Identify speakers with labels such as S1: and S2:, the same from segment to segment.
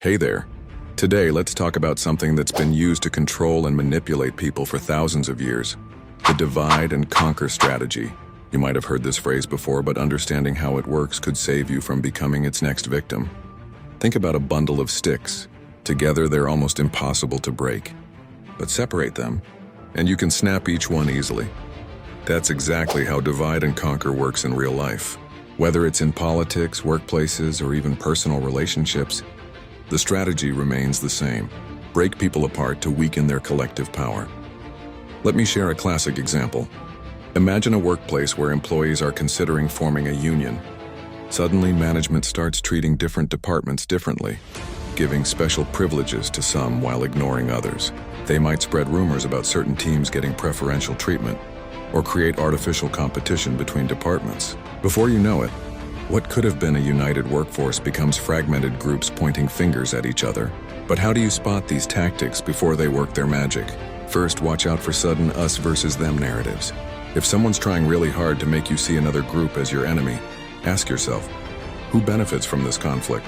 S1: Hey there. Today, let's talk about something that's been used to control and manipulate people for thousands of years. The divide and conquer strategy. You might have heard this phrase before, but understanding how it works could save you from becoming its next victim. Think about a bundle of sticks. Together, they're almost impossible to break. But separate them, and you can snap each one easily. That's exactly how divide and conquer works in real life. Whether it's in politics, workplaces, or even personal relationships, the strategy remains the same. Break people apart to weaken their collective power. Let me share a classic example. Imagine a workplace where employees are considering forming a union. Suddenly, management starts treating different departments differently, giving special privileges to some while ignoring others. They might spread rumors about certain teams getting preferential treatment, or create artificial competition between departments. Before you know it, what could have been a united workforce becomes fragmented groups pointing fingers at each other. But how do you spot these tactics before they work their magic? First, watch out for sudden us versus them narratives. If someone's trying really hard to make you see another group as your enemy, ask yourself, who benefits from this conflict?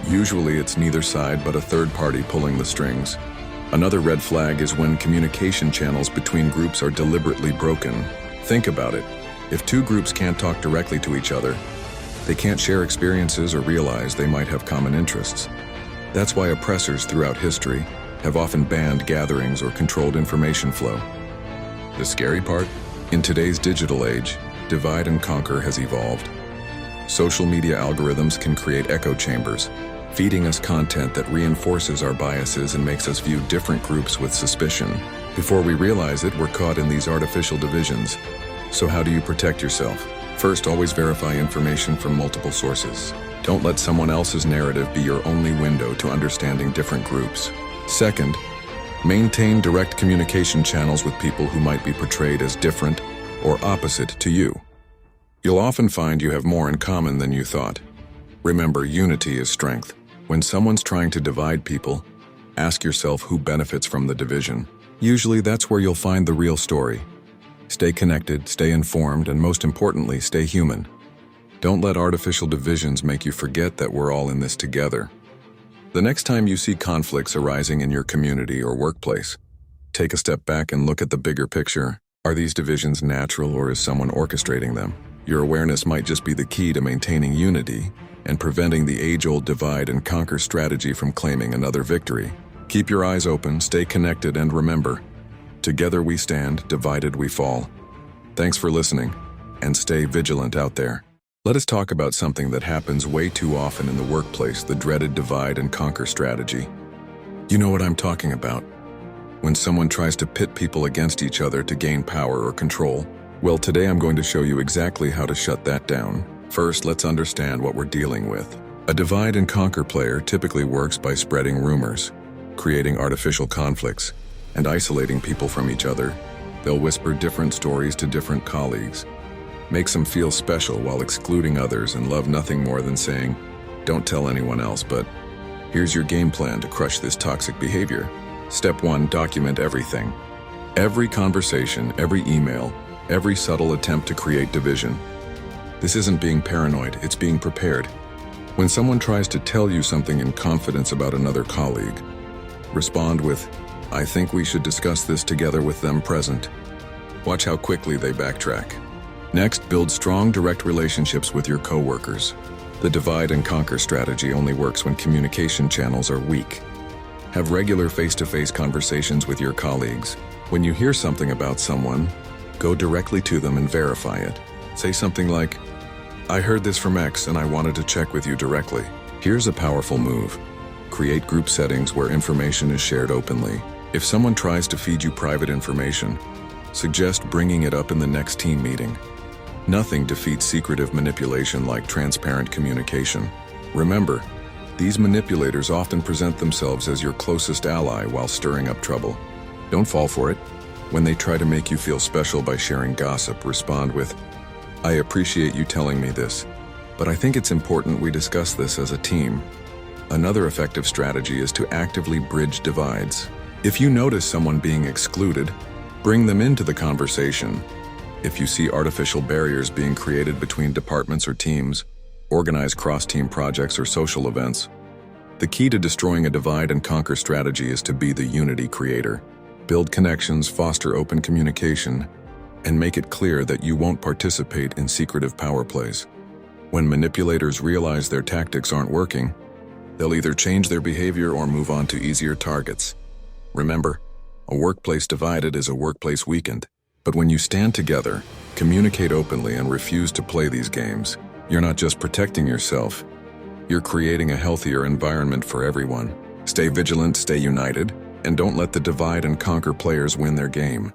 S1: Usually it's neither side but a third party pulling the strings. Another red flag is when communication channels between groups are deliberately broken. Think about it. If two groups can't talk directly to each other, they can't share experiences or realize they might have common interests. That's why oppressors throughout history have often banned gatherings or controlled information flow. The scary part? In today's digital age, divide and conquer has evolved. Social media algorithms can create echo chambers, feeding us content that reinforces our biases and makes us view different groups with suspicion. Before we realize it, we're caught in these artificial divisions. So how do you protect yourself? First, always verify information from multiple sources. Don't let someone else's narrative be your only window to understanding different groups. Second, maintain direct communication channels with people who might be portrayed as different or opposite to you. You'll often find you have more in common than you thought. Remember, unity is strength. When someone's trying to divide people, ask yourself who benefits from the division. Usually that's where you'll find the real story. Stay connected, stay informed, and most importantly, stay human. Don't let artificial divisions make you forget that we're all in this together. The next time you see conflicts arising in your community or workplace, take a step back and look at the bigger picture. Are these divisions natural, or is someone orchestrating them? Your awareness might just be the key to maintaining unity and preventing the age-old divide and conquer strategy from claiming another victory. Keep your eyes open, stay connected, and remember, together we stand, divided we fall. Thanks for listening, and stay vigilant out there. Let us talk about something that happens way too often in the workplace, the dreaded divide and conquer strategy. You know what I'm talking about. When someone tries to pit people against each other to gain power or control. Well, today I'm going to show you exactly how to shut that down. First, let's understand what we're dealing with. A divide and conquer player typically works by spreading rumors, creating artificial conflicts, and isolating people from each other. They'll whisper different stories to different colleagues, makes them feel special while excluding others, and love nothing more than saying, "Don't tell anyone else, but here's your game plan to crush this toxic behavior." Step 1, document everything. Every conversation, every email, every subtle attempt to create division. This isn't being paranoid, it's being prepared. When someone tries to tell you something in confidence about another colleague, respond with, "I think we should discuss this together with them present." Watch how quickly they backtrack. Next, build strong direct relationships with your coworkers. The divide and conquer strategy only works when communication channels are weak. Have regular face-to-face conversations with your colleagues. When you hear something about someone, go directly to them and verify it. Say something like, "I heard this from X and I wanted to check with you directly." Here's a powerful move. Create group settings where information is shared openly. If someone tries to feed you private information, suggest bringing it up in the next team meeting. Nothing defeats secretive manipulation like transparent communication. Remember, these manipulators often present themselves as your closest ally while stirring up trouble. Don't fall for it. When they try to make you feel special by sharing gossip, respond with, "I appreciate you telling me this, but I think it's important we discuss this as a team." Another effective strategy is to actively bridge divides. If you notice someone being excluded, bring them into the conversation. If you see artificial barriers being created between departments or teams, organize cross-team projects or social events. The key to destroying a divide and conquer strategy is to be the unity creator. Build connections, foster open communication, and make it clear that you won't participate in secretive power plays. When manipulators realize their tactics aren't working, they'll either change their behavior or move on to easier targets. Remember, a workplace divided is a workplace weakened. But when you stand together, communicate openly, and refuse to play these games, you're not just protecting yourself, you're creating a healthier environment for everyone. Stay vigilant, stay united, and don't let the divide and conquer players win their game.